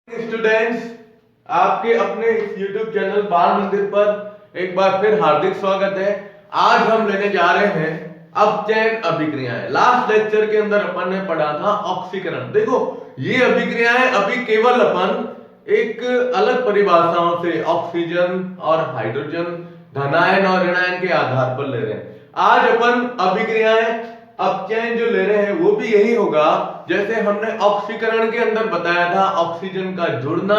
Students, आपके अपने इस YouTube चैनल बाल मंदिर पर एक बार फिर हार्दिक स्वागत है। आज हम लेने जा रहे हैं अपचयन अभिक्रियाएं। लास्ट लेक्चर के अंदर अपन ने पढ़ा था ऑक्सीकरण। देखो ये अभिक्रियाएं अभी केवल अपन एक अलग परिभाषाओं से ऑक्सीजन और हाइड्रोजन, धनायन और ऋणायन के आधार पर ले रहे हैं। आज अपन अभिक्रियाएं अपचयन जो ले रहे हैं वो भी यही होगा जैसे हमने ऑक्सीकरण के अंदर बताया था, ऑक्सीजन का जुड़ना,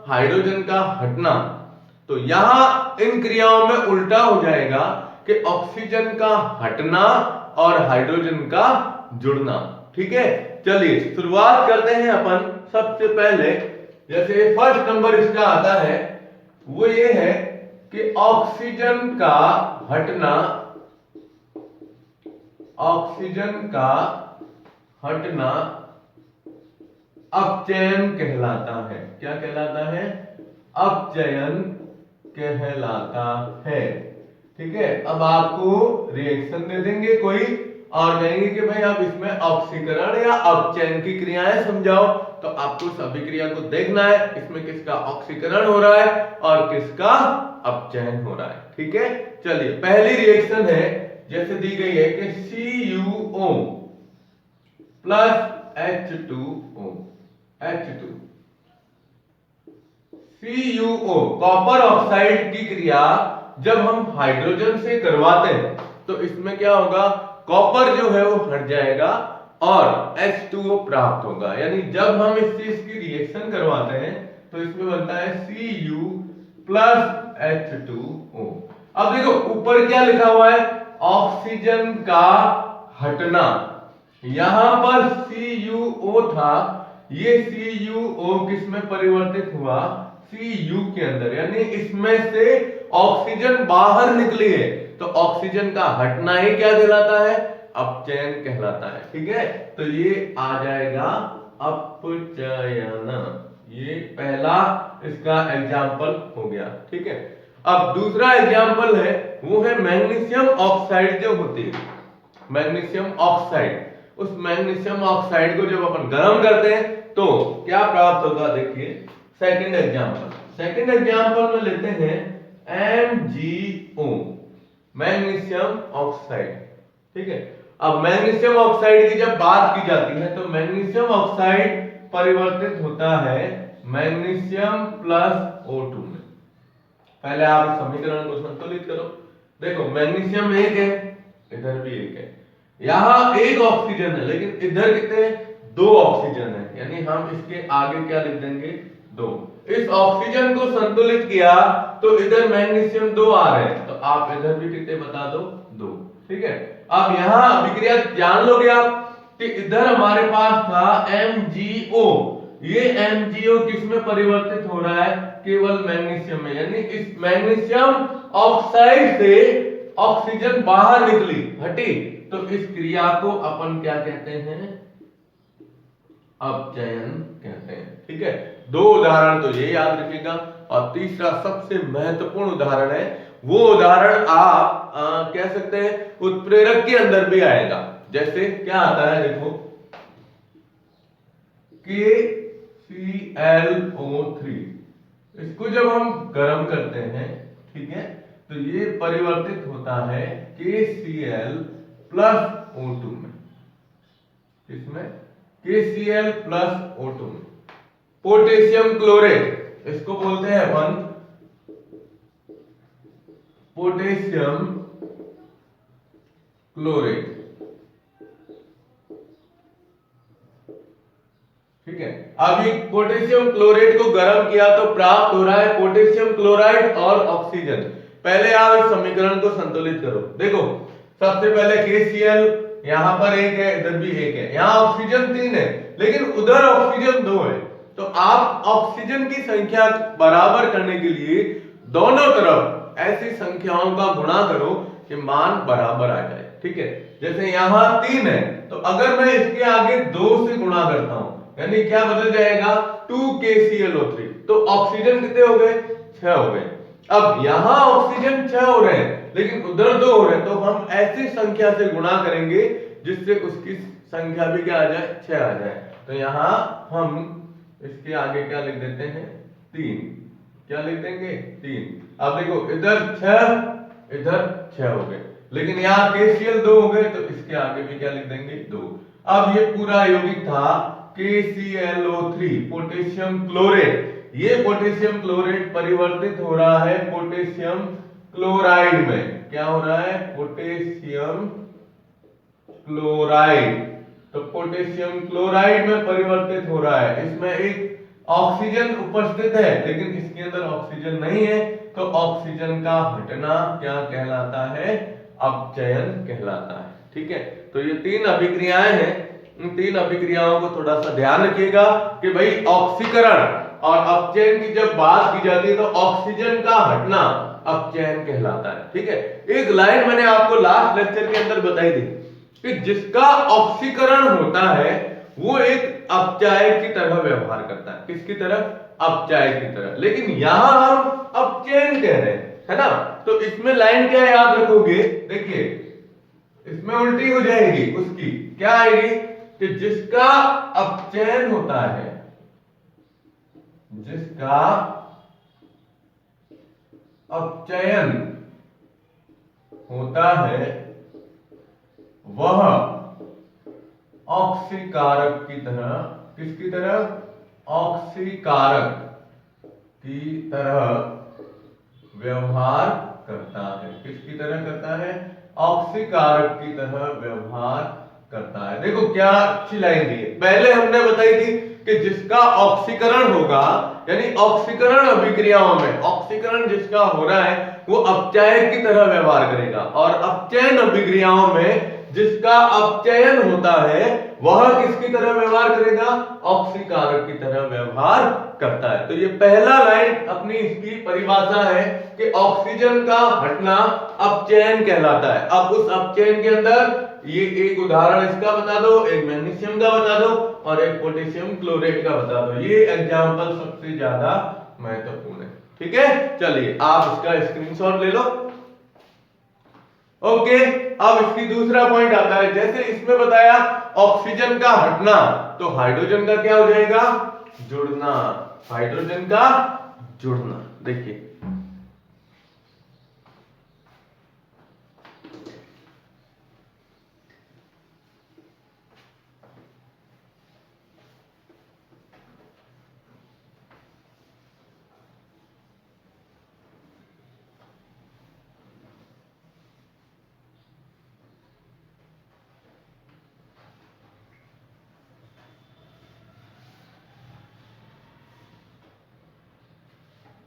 हाइड्रोजन का हटना। तो यहां इन क्रियाओं में उल्टा हो जाएगा कि ऑक्सीजन का हटना और हाइड्रोजन का जुड़ना। ठीक है, चलिए शुरुआत करते हैं अपन। सबसे पहले जैसे फर्स्ट नंबर इसका आता है वो ये है कि ऑक्सीजन का हटना, ऑक्सीजन का हटना अपचयन कहलाता है। क्या कहलाता है? अपचयन कहलाता है। ठीक है, अब आपको रिएक्शन दे देंगे कोई और कहेंगे कि भाई आप इसमें ऑक्सीकरण या अपचयन की क्रियाएं समझाओ। तो आपको सभी क्रिया को देखना है, इसमें किसका ऑक्सीकरण हो रहा है और किसका अपचयन हो रहा है। ठीक है, चलिए पहली रिएक्शन है जैसे दी गई है कि CuO plus H2O, H2 CuO copper oxide की क्रिया जब हम हाइड्रोजन से करवाते हैं तो इसमें क्या होगा, कॉपर जो है वो हट जाएगा और H2O प्राप्त होगा। यानी जब हम इस चीज की रिएक्शन करवाते हैं तो इसमें बनता है Cu प्लस H2O। अब देखो ऊपर क्या लिखा हुआ है, ऑक्सीजन का हटना। यहां पर CuO था, ये CuO किस में परिवर्तित हुआ, Cu के अंदर, यानी इसमें से ऑक्सीजन बाहर निकली है तो ऑक्सीजन का हटना ही क्या कहलाता है, अपचयन कहलाता है। ठीक है, तो ये आ जाएगा अपचयन। ये पहला इसका एग्जाम्पल हो गया। ठीक है, अब दूसरा एग्जाम्पल है वो है मैग्नीशियम ऑक्साइड जो होती है, मैग्नीशियम ऑक्साइड। उस मैग्नीशियम ऑक्साइड को जब अपन गर्म करते हैं तो क्या प्राप्त होगा, देखिए सेकंड एग्जांपल। सेकंड एग्जांपल में लेते हैं MgO, मैग्नीशियम ऑक्साइड। ठीक है, अब मैग्नीशियम ऑक्साइड की जब बात की जाती है तो मैग्नीशियम ऑक्साइड परिवर्तित होता है मैग्नीशियम प्लस O2 में। पहले आप समीकरण को संतुलित करो। देखो मैग्नीशियम एक है, इधर भी एक है, यहां एक ऑक्सीजन है लेकिन इधर कितने, दो ऑक्सीजन है, यानी हम इसके आगे क्या लिख देंगे, दो। इस ऑक्सीजन को संतुलित किया तो इधर मैग्नीशियम 2 आ रहे हैं तो आप इधर भी कितने बता दो, 2। ठीक है, अब यहां अभिक्रिया जान लोगे आप कि इधर हमारे पास था MgO, ये MgO किस में परिवर्तित हो रहा है, केवल मैग्नीशियम में। यानी इस मैग्नीशियम ऑक्साइड से ऑक्सीजन बाहर निकली, हटी, तो इस क्रिया को अपन क्या कहते हैं, अपचयन कहते हैं। ठीक है, दो उदाहरण तो ये याद रखिएगा और तीसरा सबसे महत्वपूर्ण उदाहरण है, वो उदाहरण आप कह सकते हैं उत्प्रेरक के अंदर भी आएगा। जैसे क्या आता है, देखो KClO3, इसको जब हम गर्म करते हैं, ठीक है, तो ये परिवर्तित होता है KCl प्लस O2 में। इसमें KCl प्लस O2 में पोटेशियम क्लोरेट, इसको बोलते हैं अपन पोटेशियम क्लोरेट। ठीक है, अभी पोटेशियम क्लोरेट को गर्म किया तो प्राप्त हो रहा है पोटेशियम क्लोराइड और ऑक्सीजन। पहले आप इस समीकरण को संतुलित करो। देखो सबसे पहले KCl यहां पर एक है, इधर भी एक है, यहां ऑक्सीजन 3 है लेकिन उधर ऑक्सीजन 2 है। तो आप ऑक्सीजन की संख्या बराबर करने के लिए दोनों तरफ ऐसी संख्याओं का गुणा करो कि मान बराबर आ जाए। ठीक है, जैसे यहां 3 है तो अगर मैं इसके आगे 2 से गुणा करता हूं यानी क्या बदल जाएगा, 2KClO3, तो ऑक्सीजन कितने हो गए, 6 हो गए। अब यहां ऑक्सीजन 6 हो रहे हैं लेकिन उधर 2 हो रहे हैं, तो हम ऐसी संख्या से गुणा करेंगे जिससे उसकी संख्या भी क्या आ जाए, 6 आ जाए। तो यहां हम इसके आगे क्या लिख देते हैं 3, क्या लिख देंगे 3। अब देखो इधर 6 इधर 6 हो गए, लेकिन यहाँ KCl 2 हो गए, तो इसके आगे भी क्या लिख देंगे 2। अब ये पूरा यौगिक था KClO3 पोटेशियम क्लोरेट, ये पोटेशियम क्लोरेट परिवर्तित हो रहा है पोटेशियम क्लोराइड में। क्या हो रहा है पोटेशियम क्लोराइड, तो पोटेशियम क्लोराइड में परिवर्तित हो रहा है। इसमें एक ऑक्सीजन उपस्थित है लेकिन इसके अंदर ऑक्सीजन नहीं है, तो ऑक्सीजन का हटना क्या कहलाता है अपचयन कहलाता है। ठीक है, तो ये 3 अभिक्रियाएं हैं। इन 3 अभिक्रियाओं को थोड़ा सा ध्यान रखिएगा कि भाई ऑक्सीकरण और अपचयन की जब बात की जाती है तो ऑक्सीजन का हटना अपचयन कहलाता है। ठीक है, एक लाइन मैंने आपको लास्ट लेक्चर के अंदर बताई थी कि जिसका ऑक्सीकरण होता है वो एक अपचायक की तरह व्यवहार करता है। किसकी तरह? अपचायक की तरह। लेकिन यहां हम अपचयन कह रहे हैं, है ना? तो इसमें लाइन क्या याद रखोगे, देखिए इसमें उल्टी हो जाएगी उसकी। क्या आएगी कि जिसका अपचयन होता है, जिसका अपचयन होता है वह ऑक्सीकारक की तरह, किसकी तरह? ऑक्सीकारक की तरह व्यवहार करता है। किसकी तरह करता है? ऑक्सीकारक की तरह व्यवहार करता है। देखो क्या अच्छी लाइन दी है। पहले हमने बताई थी कि जिसका ऑक्सीकरण होगा, यानी ऑक्सीकरण अभिक्रियाओं में ऑक्सीकरण जिसका हो रहा है वो अपचायक की तरह व्यवहार करेगा, और अपचयन अभिक्रियाओं में जिसका अपचयन होता है वह किसकी तरह व्यवहार करेगा? ऑक्सीकारक की तरह व्यवहार करता है। तो ये पहला लाइन अपनी इसकी परिभाषा है कि ऑक्सीजन का हटना अपचयन कहलाता है। अब उस अपचयन के अंदर ये एक उदाहरण इसका बता दो, एक मैग्नीशियम का बता दो और एक पोटेशियम क्लोरेट का बता दो। ये एग्जांपल सबसे ज्यादा महत्वपूर्ण है। ठीक है, चलिए आप इसका स्क्रीनशॉट ले लो। ओके, अब इसकी दूसरा पॉइंट आता है, जैसे इसमें बताया ऑक्सीजन का हटना, तो हाइड्रोजन का क्या हो जाएगा? जुड़ना। हाइड्रोजन का जुड़ना। देखिए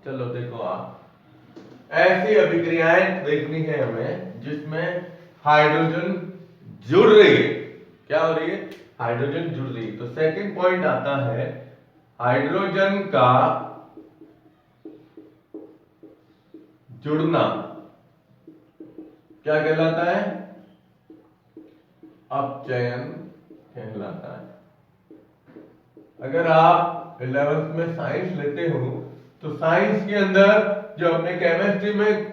चलो देखो, आप ऐसी अभिक्रियाएं देखनी है हमें जिसमें हाइड्रोजन जुड़ रही है। क्या हो रही है? हाइड्रोजन जुड़ रही है। तो सेकंड पॉइंट आता है हाइड्रोजन का जुड़ना क्या कहलाता है? अपचयन कहलाता है। अगर आप 11th में साइंस लेते हो तो साइंस के अंदर जो अपने केमिस्ट्री में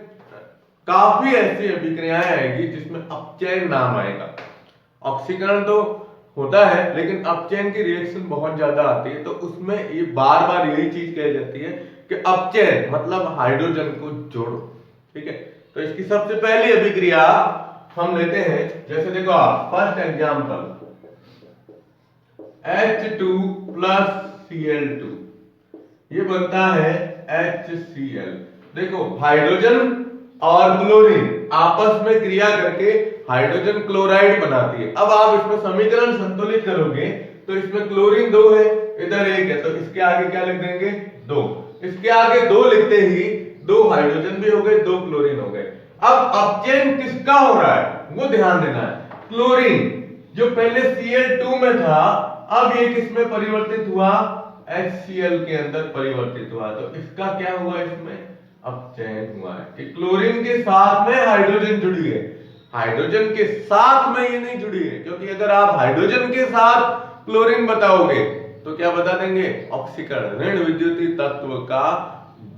काफी ऐसी अभिक्रियाएं आएगी जिसमें अपचयन नाम आएगा। ऑक्सीकरण तो होता है लेकिन अपचयन की रिएक्शन बहुत ज्यादा आती है, तो उसमें ये बार बार यही चीज कही जाती है कि अपचयन मतलब हाइड्रोजन को जोड़ो। ठीक है, तो इसकी सबसे पहली अभिक्रिया हम लेते हैं, जैसे देखो आप first example H2 plus Cl2, ये बनता है HCl। देखो हाइड्रोजन और क्लोरीन आपस में क्रिया करके हाइड्रोजन क्लोराइड बनाती है। अब आप इसमें समीकरण संतुलित करोगे तो इसमें क्लोरीन 2 है, इधर 1 है, तो इसके आगे क्या लिख देंगे? 2। इसके आगे 2 लिखते ही 2 हाइड्रोजन भी हो गए, 2 क्लोरीन हो गए। अब अपचयन किसका हो रहा है वो ध्यान देना है। क्लोरीन जो पहले Cl2 में था, अब ये किसमें परिवर्तित हुआ? HCl के अंदर परिवर्तित हुआ। तो इसका क्या हुआ? इसमें अपचयन हुआ है कि क्लोरीन के साथ में हाइड्रोजन जुड़ी है, हाइड्रोजन के साथ में ये नहीं जुड़ी है। क्योंकि अगर आप हाइड्रोजन के साथ क्लोरीन बताओगे तो क्या बता देंगे? ऑक्सीकरण, ऋण विद्युतीय तत्व का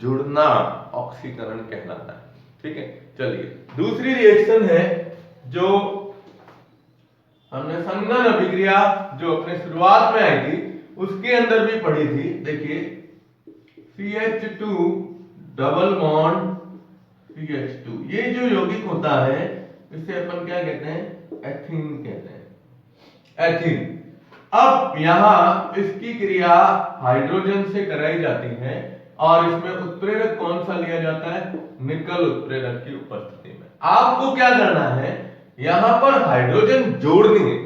जुड़ना ऑक्सीकरण कहलाता है। ठीक है, चलिए दूसरी रिएक्शन है जो हमने संघनन अभिक्रिया जो अपने शुरुआत में आई थी उसके अंदर भी पढ़ी थी। देखिए CH2 डबल बॉन्ड CH2, ये जो यौगिक होता है इसे अपन क्या कहते हैं, एथीन कहते हैं, एथीन। अब यहां इसकी क्रिया हाइड्रोजन से कराई जाती है और इसमें उत्प्रेरक कौन सा लिया जाता है, निकल उत्प्रेरक की उपस्थिति में। आपको क्या करना है, यहां पर हाइड्रोजन जोड़नी है,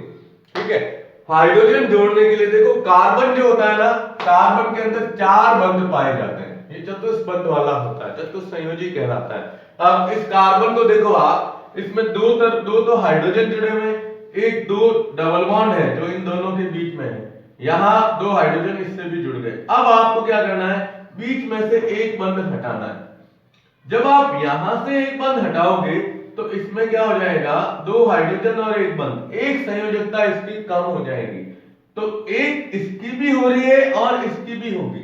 ठीक है। हाइड्रोजन जोड़ने के लिए देखो कार्बन जो होता है ना, कार्बन के अंदर 4 बंध पाए जाते हैं, ये चतुष्बंध वाला होता है, चतुस्संयोजी कहलाता है। अब इस कार्बन को देखो आप, इसमें दो तो हाइड्रोजन जुड़े हुए हैं, एक दो डबल बॉन्ड है जो इन दोनों के बीच में है, यहां 2 हाइड्रोजन इससे भी जुड़ गए। अब आपको क्या करना है, बीच में से एक बंध हटाना है। जब आप यहां से एक बंध हटाओगे तो इसमें क्या हो जाएगा, 2 हाइड्रोजन और एक बंध, एक संयोजकता इसकी कम हो जाएगी, तो एक इसकी भी हो रही है और इसकी भी होगी।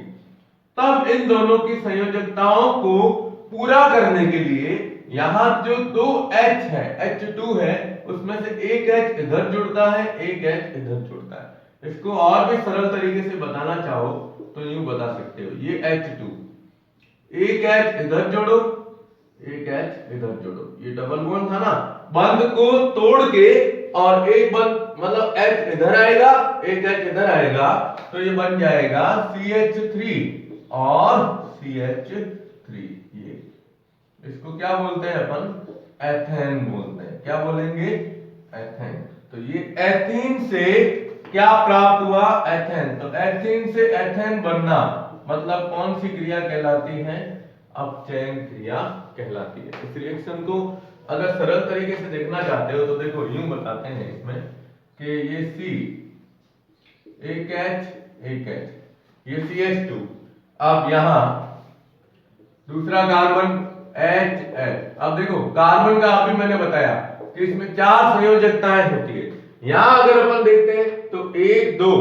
तब इन दोनों की संयोजकताओं को पूरा करने के लिए यहां जो 2 H है, H2 है, उसमें से एक H इधर जुड़ता है, एक H इधर जुड़ता है। इसको और भी सरल तरीके से बताना चाहो तो यूं बता सकते हो, ये H2, एक H इधर जोड़ो, एक H इधर जोड़ो, ये डबल बॉन्ड था ना, बंध को तोड़ के और एक बंध मतलब H इधर आएगा, एक H इधर आएगा, तो ये बन जाएगा CH3 और CH3। ये इसको क्या बोलते हैं अपन, एथेन बोलते हैं। क्या बोलेंगे, एथेन। तो ये एथीन से क्या प्राप्त हुआ, एथेन। तो एथीन से एथेन बनना मतलब कौन सी क्रिया कहलाती है, अपचयन क्रिया कहलाती है। इस रिएक्शन को अगर सरल तरीके से देखना चाहते हो तो देखो यूं बताते हैं इसमें कि ये C, एक H, ये CH2, अब यहां दूसरा कार्बन HH। अब देखो कार्बन का अभी मैंने बताया कि इसमें 4 संयोजकताएं होती है। यहां अगर अपन देखते हैं तो 1 2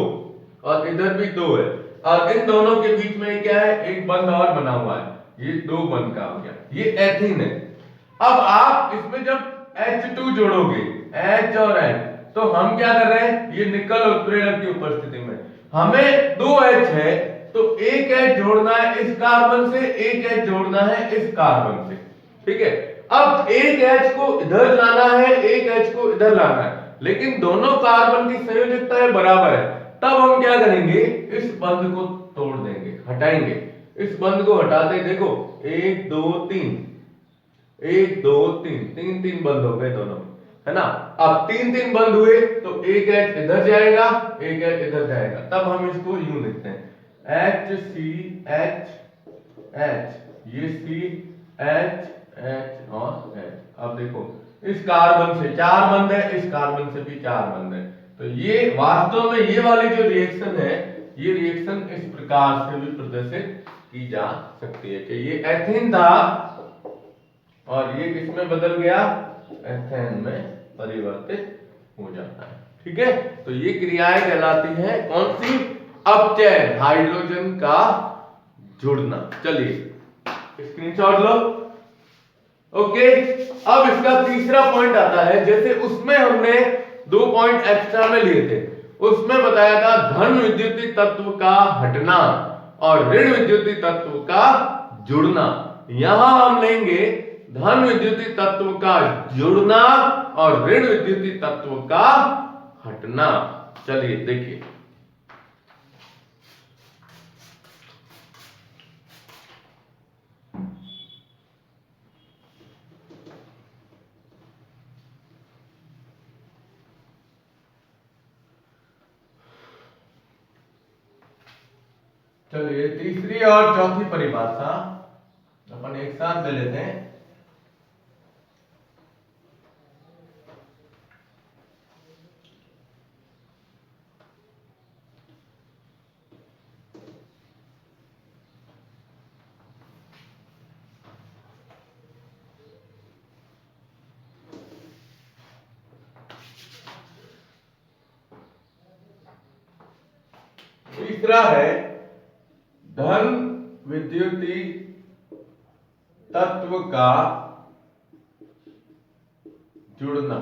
और इधर भी 2 है, और इन दोनों के बीच में क्या है, एक बंध और बना हुआ है, ये 2 बंध का हो गया, ये एथीन है। अब आप इसमें जब H2 जोड़ोगे, H और H, तो हम क्या कर रहे हैं, ये निकल उत्प्रेरक की उपस्थिति में हमें 2 H है, तो एक H जोड़ना है इस कार्बन से, एक H जोड़ना है इस कार्बन से, ठीक है। अब एक H को इधर लाना है, एक H को इधर लाना है, लेकिन दोनों कार्बन की संयोजकताएं बराबर है। तब हम क्या करेंगे, इस बंध को तोड़ देंगे, हटाएंगे। इस बंध को हटाते देखो 1 2 3, 1 2 3, 3 बंद हो गए दोनों, है ना। अब 3 बंद हुए तो एक H इधर जाएगा, एक H इधर जाएगा, तब हम इसको यूं लिखते हैं HCH H, ये CH H और H। अब देखो इस कार्बन से 4 बंद है, इस कार्बन से भी 4 बंद है, तो ये वास्तव में ये वाली जो रिएक्शन है, ये रिएक्शन इस प्रकार से भी प्रदर्शित की जा सकती है कि ये एथीन था और ये किसमें बदल गया, एथेन में परिवर्तित हो जाता है, ठीक है। तो ये क्रियाएं कहलाती हैं कौन सी, अपचयन, हाइड्रोजन का जुड़ना। चलिए स्क्रीनशॉट लो, ओके। अब इसका तीसरा पॉइंट आता है, जैसे उसमें हमने 2 पॉइंट एक्स्ट्रा में लिए थे, उसमें बताया था धन विद्युतीय तत्व का हटना और ऋण विद्युतीय तत्व का जुड़ना। यहां हम लेंगे धन विद्युतीय तत्व का जुड़ना और ऋण विद्युतीय तत्व का हटना। चलिए देखिए, चलिए तीसरी और चौथी परिभाषा अपन एक साथ ले लेते हैं। तीसरा है धन विद्युतीय तत्व का जुड़ना,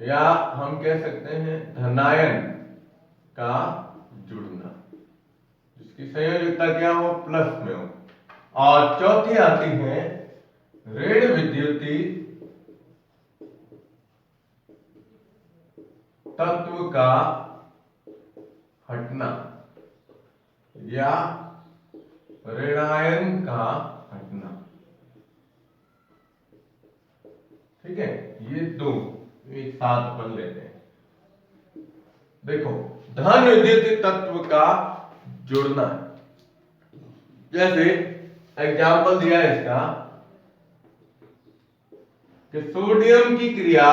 या हम कह सकते हैं धनायन का जुड़ना, जिसकी संयोजकता क्या हो, प्लस में हो। और चौथी आती है ऋण विद्युतीय तत्व का हटना या ऋणायन का हटना। ठीक है, ये दो एक साथ अपन लेते हैं। देखो, धन विद्युतीय तत्व का जुड़ना, जैसे एग्जाम्पल दिया है इसका कि सोडियम की क्रिया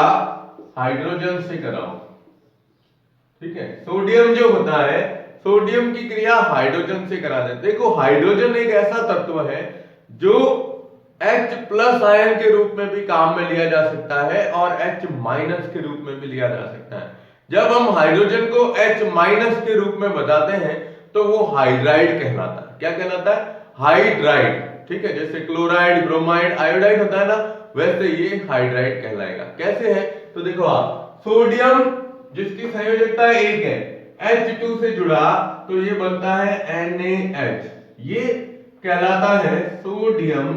हाइड्रोजन से कराओ। ठीक है, सोडियम जो होता है, सोडियम की क्रिया हाइड्रोजन से करा देते। देखो, हाइड्रोजन एक ऐसा तत्व है जो H प्लस आयन के रूप में भी काम में लिया जा सकता है और H माइनस के रूप में भी लिया जा सकता है। जब हम हाइड्रोजन को H माइनस के रूप में बताते हैं तो वो हाइड्राइड कहलाता है। क्या कहलाता है? हाइड्राइड। ठीक है, जैसे क्लोराइड, ब्रोमाइड, आयोडाइड होता है ना, वैसे ये हाइड्राइड कहलाएगा। कैसे है? तो देखो आप, सोडियम जिसकी संयोजकता 1 है, H2 से जुड़ा तो ये बनता है NaH, ये कहलाता है सोडियम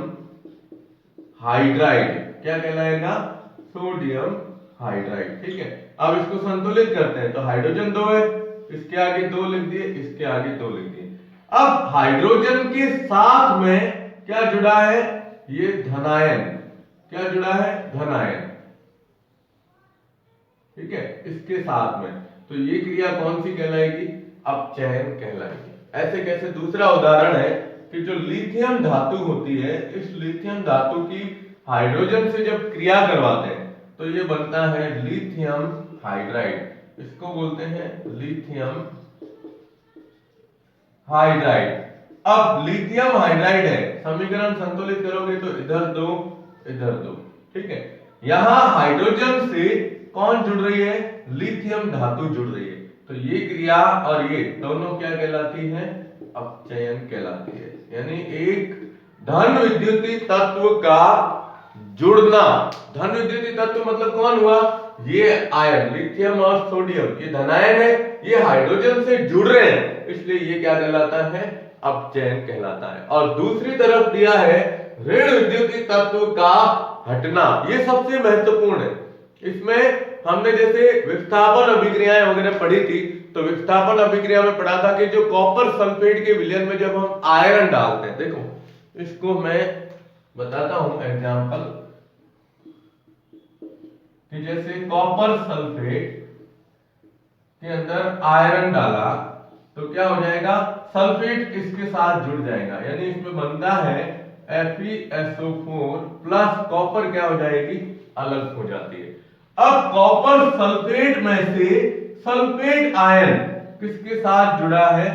हाइड्राइड। क्या कहलाएगा? Sodium hydride. ठीक है, अब इसको संतुलित करते हैं तो हाइड्रोजन 2 है, इसके आगे 2 लिख दिए, इसके आगे 2 लिख दिए। अब हाइड्रोजन के साथ में क्या जुड़ा है? ये धनायन। क्या जुड़ा है? धनायन। ठीक है, इसके साथ में, तो ये क्रिया कौन सी कहलाएगी? अपचयन कहलाएगी। ऐसे कैसे? दूसरा उदाहरण है कि जो लिथियम धातु होती है, इस लिथियम धातु की हाइड्रोजन से जब क्रिया करवाते हैं तो ये बनता है लिथियम हाइड्राइड। इसको बोलते हैं लिथियम हाइड्राइड। अब लिथियम हाइड्राइड है, समीकरण संतुलित करोगे तो इधर 2 इधर 2। ठीक है, यहां हाइड्रोजन से कौन जुड़ रही है? लिथियम धातु जुड़ रही है। तो ये क्रिया और ये दोनों क्या कहलाती है? अपचयन कहलाती है। यानी एक धन विद्युतीय तत्व का जुड़ना। धन विद्युतीय तत्व मतलब कौन हुआ? ये आयन, लिथियम और सोडियम, ये धनायन है, ये हाइड्रोजन से जुड़ रहे हैं, इसलिए ये क्या कहलाता है? अपचयन कहलाता है। और दूसरी तरफ दिया है ऋण विद्युतीय तत्व का हटना। ये सबसे महत्वपूर्ण है। इसमें हमने जैसे विस्थापन अभिक्रियाएं वगैरह पढ़ी थी, तो विस्थापन अभिक्रिया में पढ़ा था कि जो कॉपर सल्फेट के विलयन में जब हम आयरन डालते हैं, देखो इसको मैं बताता हूं एग्जांपल, कि जैसे कॉपर सल्फेट के अंदर आयरन डाला तो क्या हो जाएगा? सल्फेट इसके साथ जुड़ जाएगा, यानी इसमें बनता है FeSO4 प्लस कॉपर क्या हो जाएगी? अलग हो जाती है। अब कॉपर सल्फेट में से सल्फेट आयन किसके साथ जुड़ा है?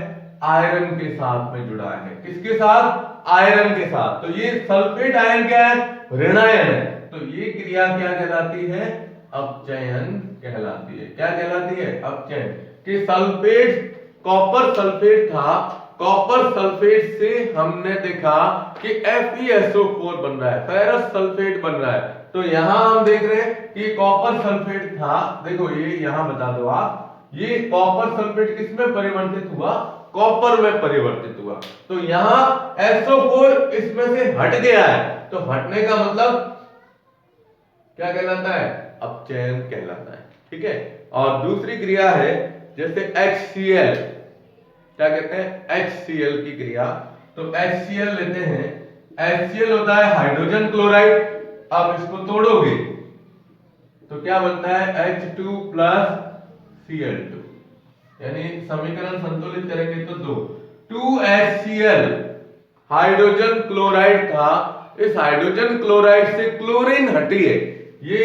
आयरन के साथ में जुड़ा है। किसके साथ? आयरन के साथ। तो ये सल्फेट आयन क्या है? ऋणायन है। तो ये क्रिया क्या कहलाती है? अपचयन कहलाती है। क्या कहलाती है? अपचयन। कि सल्फेट, कॉपर सल्फेट था, कॉपर सल्फेट से हमने देखा कि FeSO4 बन रहा है, फेरस सल्फेट बन रहा है। तो यहां हम देख रहे हैं कि कॉपर सल्फेट था, देखो ये यहां बता दो आप, ये कॉपर सल्फेट किसमें परिवर्तित हुआ? कॉपर में परिवर्तित हुआ। तो यहां SO4 इसमें से हट गया है, तो हटने का मतलब क्या कहलाता है? अपचयन कहलाता है। ठीक है, और दूसरी क्रिया है जैसे HCl, क्या कहते हैं? HCl की क्रिया। तो HCl लेते हैं, HCl होता है हाइड्रोजन क्लोराइड। अब इसको तोड़ोगे तो क्या बनता है? H2 प्लस Cl2, यानी समीकरण संतुलित करेंगे तो 2HCl हाइड्रोजन क्लोराइड था, इस हाइड्रोजन क्लोराइड से क्लोरीन हटी है, ये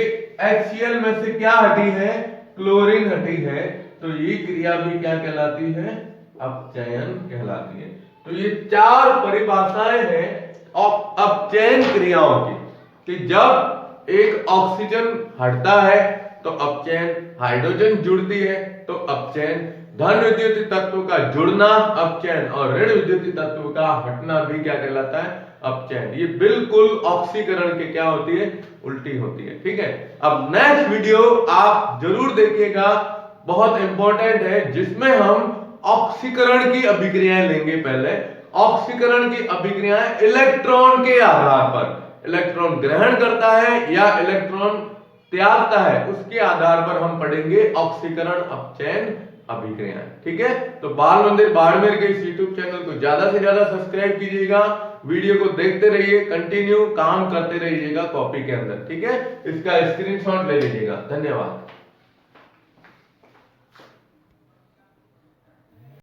HCl में से क्या हटी है? क्लोरीन हटी है। तो ये क्रिया भी क्या कहलाती है? अपचयन कहलाती है। तो ये 4 परिभाषाएं हैं अपचयन क्रियाओं की, कि जब एक ऑक्सीजन हटता है तो अपचयन, हाइड्रोजन जुड़ती है तो अपचयन, धन विद्युतीय तत्व का जुड़ना अपचयन, और ऋण विद्युतीय तत्व का हटना भी क्या कहलाता है? अपचयन। ये बिल्कुल ऑक्सीकरण के क्या होती है? उल्टी होती है। ठीक है, अब नेक्स्ट वीडियो आप जरूर देखिएगा, बहुत इंपॉर्टेंट है, जिसमें हम ऑक्सीकरण की अभिक्रियाएं लेंगे। पहले ऑक्सीकरण की अभिक्रियाएं इलेक्ट्रॉन के आधार पर, इलेक्ट्रॉन ग्रहण करता है या इलेक्ट्रॉन त्यागता है, उसके आधार पर हम पढ़ेंगे ऑक्सीकरण अपचयन अभिक्रियाएं। ठीक है, तो बाल मंदिर बाड़मेर के इस यूट्यूब चैनल को ज्यादा से ज्यादा सब्सक्राइब कीजिएगा, वीडियो को देखते रहिए, कंटिन्यू काम करते रहिएगा कॉपी के अंदर। ठीक है, इसका स्क्रीनशॉट ले लीजिएगा। धन्यवाद।